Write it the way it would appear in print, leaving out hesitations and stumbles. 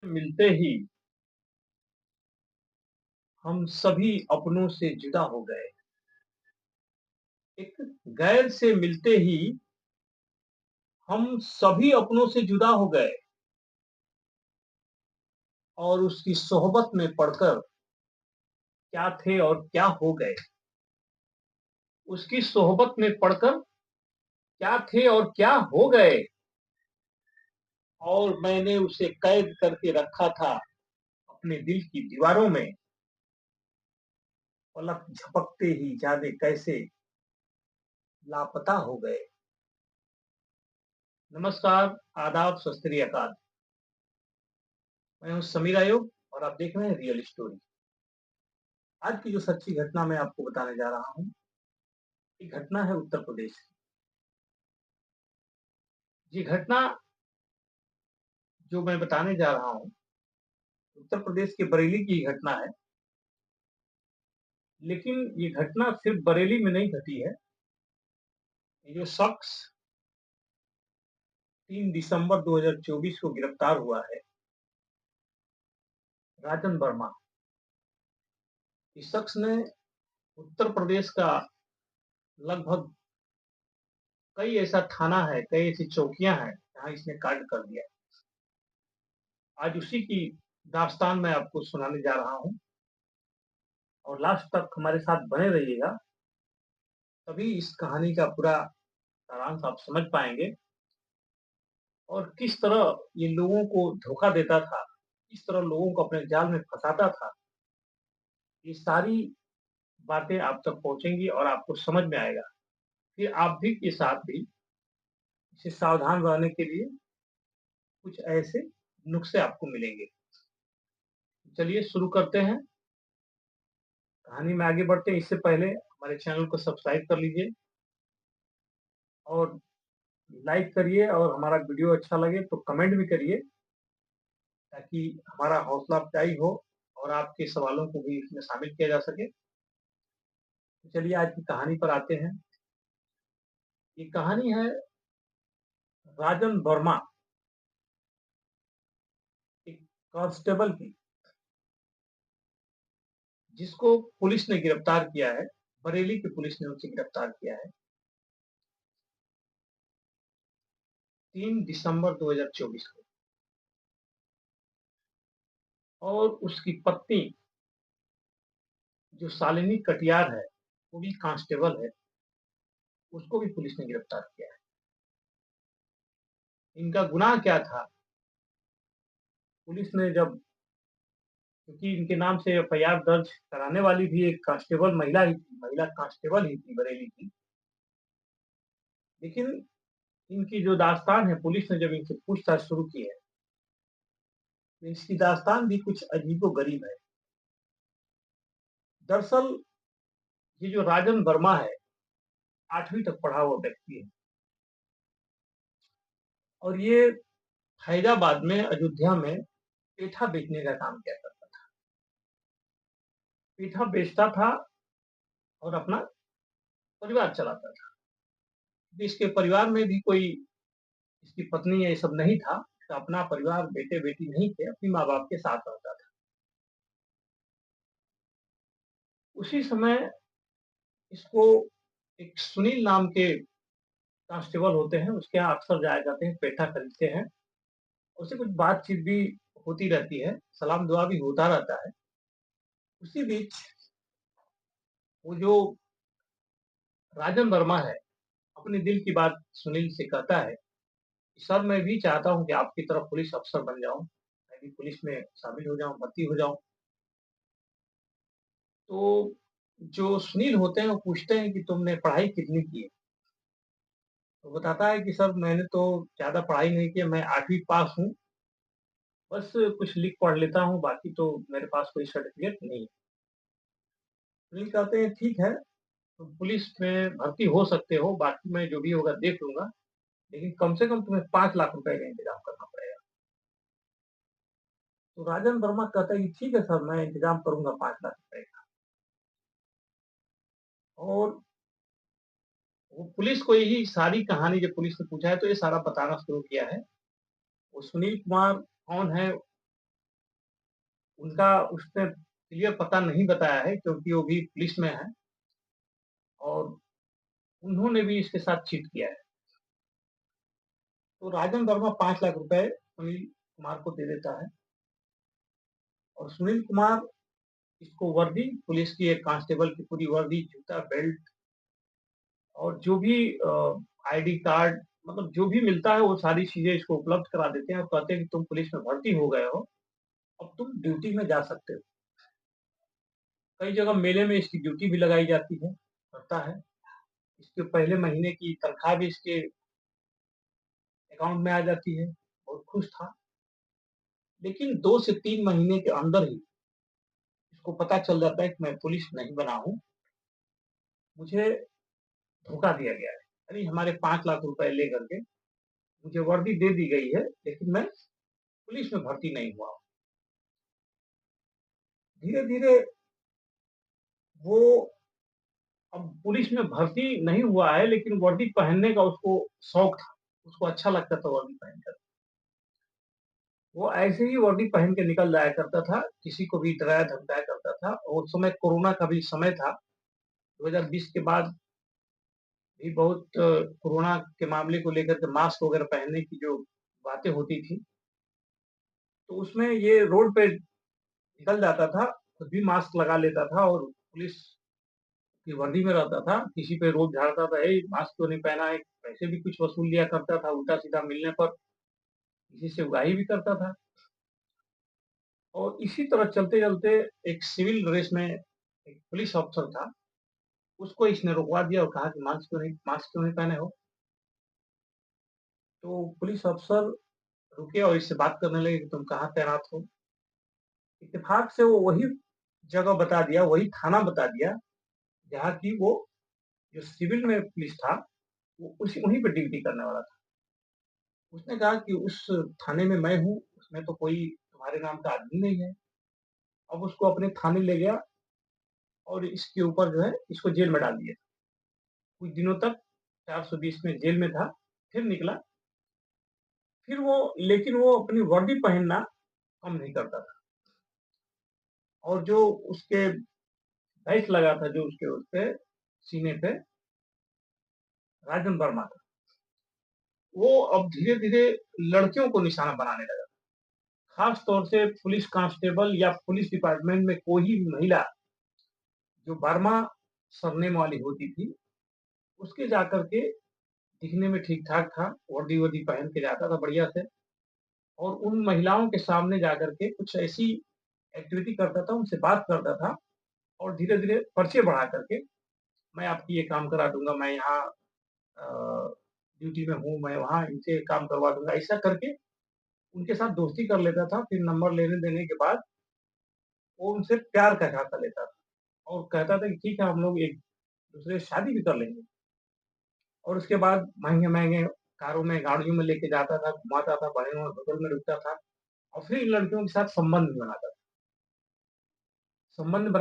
मिलते ही हम सभी अपनों से जुदा हो गए। एक गैर से मिलते ही हम सभी अपनों से जुदा हो गए और उसकी सोहबत में पड़कर क्या थे और क्या हो गए। उसकी सोहबत में पड़कर क्या थे और क्या हो गए और मैंने उसे कैद करके रखा था अपने दिल की दीवारों में। पलक झपकते ही जाने कैसे लापता हो गए। नमस्कार, आदाब, सत श्री अकाल। मैं हूँ समीर आयोग और आप देख रहे हैं रियल स्टोरी। आज की जो सच्ची घटना मैं आपको बताने जा रहा हूँ, ये घटना है उत्तर प्रदेश की। ये घटना जो मैं बताने जा रहा हूँ, उत्तर प्रदेश के बरेली की घटना है। लेकिन ये घटना सिर्फ बरेली में नहीं घटी है। ये जो शख्स 3 दिसंबर 2024 को गिरफ्तार हुआ है, राजन वर्मा। इस शख्स ने उत्तर प्रदेश का लगभग कई ऐसा थाना है, कई ऐसी चौकियां हैं जहां इसने कांड कर दिया। आज उसी की दास्तान मैं आपको सुनाने जा रहा हूँ और लास्ट तक हमारे साथ बने रहिएगा, तभी इस कहानी का पूरा सारांश आप समझ पाएंगे और किस तरह ये लोगों को धोखा देता था, किस तरह लोगों को अपने जाल में फंसाता था। ये सारी बातें आप तक पहुंचेंगी और आपको समझ में आएगा। फिर आप भी के साथ भी इसे सावधान रहने के लिए कुछ ऐसे नुस्खे आपको मिलेंगे। चलिए शुरू करते हैं। कहानी में आगे बढ़ते हैं, इससे पहले हमारे चैनल को सब्सक्राइब कर लीजिए और लाइक करिए और हमारा वीडियो अच्छा लगे तो कमेंट भी करिए, ताकि हमारा हौसला अफजाई हो और आपके सवालों को भी इसमें शामिल किया जा सके। तो चलिए आज की कहानी पर आते हैं। ये कहानी है राजन वर्मा, एक कांस्टेबल की, जिसको पुलिस ने गिरफ्तार किया है। बरेली की पुलिस ने उसे गिरफ्तार किया है 3 दिसंबर 2024 को। और उसकी पत्नी जो शालिनी कटियार है, वो भी कांस्टेबल है, उसको भी पुलिस ने गिरफ्तार किया है। इनका गुनाह क्या था? पुलिस ने जब, क्योंकि इनके नाम से एफआईआर दर्ज कराने वाली भी एक कांस्टेबल महिला ही थी, महिला कांस्टेबल ही थी बरेली की। लेकिन इनकी जो दास्तान है, पुलिस ने जब इनसे पूछताछ शुरू की है तो इसकी दास्तान भी कुछ अजीबो-गरीब है। दरअसल ये जो राजन वर्मा है, 8वीं तक पढ़ा हुआ व्यक्ति है और ये फैजाबाद में, अयोध्या में पेठा बेचने का काम किया करता था। पेठा बेचता था और अपना परिवार चलाता था। इसके परिवार में भी कोई, इसकी पत्नी ये सब नहीं था। इसका अपना परिवार, बेटे-बेटी नहीं थे, अपने माँ-बाप के साथ रहता था। उसी समय इसको एक सुनील नाम के कांस्टेबल होते हैं, उसके यहाँ अक्सर जाया जाते हैं, पेठा खरीदते हैं। उससे कुछ बातचीत भी होती रहती है, सलाम-दुआ भी होता रहता है। उसी बीच वो जो राजन वर्मा है, अपने दिल की बात सुनील से कहता है कि सर, मैं भी चाहता हूँ कि आपकी तरह पुलिस अफ़सर बन जाऊँ, मैं भी पुलिस में शामिल हो जाऊँ, भर्ती हो जाऊँ। तो जो सुनील होते हैं वो पूछते हैं कि तुमने पढ़ाई कितनी की है? तो बताता है कि सर, मैंने तो ज़्यादा पढ़ाई नहीं की है, मैं 8वीं पास हूँ, बस कुछ लिख पढ़ लेता हूँ, बाकी तो मेरे पास कोई सर्टिफ़िकेट नहीं है। सुनील कहते हैं ठीक है, तुम पुलिस में भर्ती हो सकते हो, बाकी मैं जो भी होगा देख लूँगा, लेकिन कम से कम तुम्हें 5 लाख रुपए का इंतज़ाम करना पड़ेगा। तो राजन वर्मा कहता है कि ठीक है सर, मैं इंतज़ाम करूँगा 5 लाख रुपए का। और वो पुलिस को यही सारी कहानी, जब पुलिस ने पूछा है तो ये सारा बताना शुरू किया है। वो सुनील कुमार कौन है, उनका उसने क्लियर पता नहीं बताया है क्योंकि वो भी पुलिस में है और उन्होंने भी इसके साथ चीट किया है। तो राजन वर्मा 5 लाख रुपए सुनील कुमार को दे देता है और सुनील कुमार इसको वर्दी, पुलिस की एक कांस्टेबल की पूरी वर्दी, जूता, बेल्ट और जो भी आईडी कार्ड मतलब जो भी मिलता है वो सारी चीज़ें इसको उपलब्ध करा देते हैं और कहते हैं कि तुम पुलिस में भर्ती हो गए हो, अब तुम ड्यूटी में जा सकते हो। कई जगह मेले में इसकी ड्यूटी भी लगाई जाती है, करता है। इसके पहले महीने की तनख्वाह भी इसके अकाउंट में आ जाती है, बहुत खुश था। लेकिन 2 से 3 महीने के अंदर ही इसको पता चल जाता है कि मैं पुलिस नहीं बना हूँ, मुझे धोखा दिया गया है। यानी हमारे 5 लाख रुपए लेकर के मुझे वर्दी दे दी गई है, लेकिन मैं पुलिस में भर्ती नहीं हुआ हूँ। धीरे-धीरे वो अब पुलिस में भर्ती नहीं हुआ है, लेकिन वर्दी पहनने का उसको शौक था। उसको अच्छा लगता था वर्दी पहनकर। वो ऐसे ही वर्दी पहन के निकल जाया करता था, किसी को भी डराया-धमकाया करता था और उस समय कोरोना का भी समय था। 2020 के बाद भी बहुत कोरोना के मामले को लेकर के मास्क वगैरह पहनने की जो बातें होती थी, तो उसमें ये रोड पे निकल जाता था, खुद भी मास्क लगा लेता था और पुलिस की वर्दी में रहता था, किसी पे रोब झाड़ता था, "ए मास्क क्यों नहीं पहना है?" पैसे भी कुछ वसूल लिया करता था, उल्टा-सीधा मिलने पर किसी से उगाही भी करता था। और इसी तरह चलते-चलते एक सिविल ड्रेस में एक पुलिस ऑफिसर था, उसको इसने रुकवा दिया और कहा कि मास्क क्यों नहीं पहने हो? तो पुलिस अफ़सर रुके और इससे बात करने लगे कि तुम कहाँ तैनात हो? इत्तेफ़ाक से वो वही जगह बता दिया, वही थाना बता दिया, जहाँ की वो जो सिविल में पुलिस था, वो उसी वहीं पे ड्यूटी करने वाला था। उसने कहा कि उस थाने में मैं हूँ, उसमें तो कोई तुम्हारे नाम का आदमी नहीं है। अब उसको अपने थाने ले गया और इसके ऊपर जो है, इसको जेल में डाल दिया। कुछ दिनों तक 420 में जेल में था, फिर निकला, फिर वो लेकिन वो अपनी वर्दी पहनना कम नहीं करता था और जो उसके बैच लगा था जो उसके उस पे सीने पे राजन वर्मा का, वो अब धीरे-धीरे लड़कियों को निशाना बनाने लगा। खास तौर से पुलिस कांस्टेबल या पुलिस डिपार्टमेंट में कोई महिला जो वर्मा सरनेम वाली होती थी, उसके जाकर के दिखने में ठीक-ठाक था, वर्दी-वर्दी पहन के जाता था बढ़िया से और उन महिलाओं के सामने जाकर के कुछ ऐसी एक्टिविटी करता था, उनसे बात करता था और धीरे-धीरे परिचय बढ़ा करके, मैं आपकी ये काम करा दूँगा, मैं यहाँ ड्यूटी में हूँ, मैं वहाँ इनसे काम करवा दूँगा, ऐसा करके उनके साथ दोस्ती कर लेता था, फिर नंबर लेने-देने के बाद वो उनसे प्यार का झांसा लेता था और कहता था कि ठीक है, हम लोग एक-दूसरे से शादी भी कर लेंगे और उसके बाद महँगे-महँगे कारों में, गाड़ियों में लेके जाता था, घुमाता था, बढ़िया होटल में रुकता था और फिर इन लड़कियों के साथ संबंध भी बनाता था। संबंध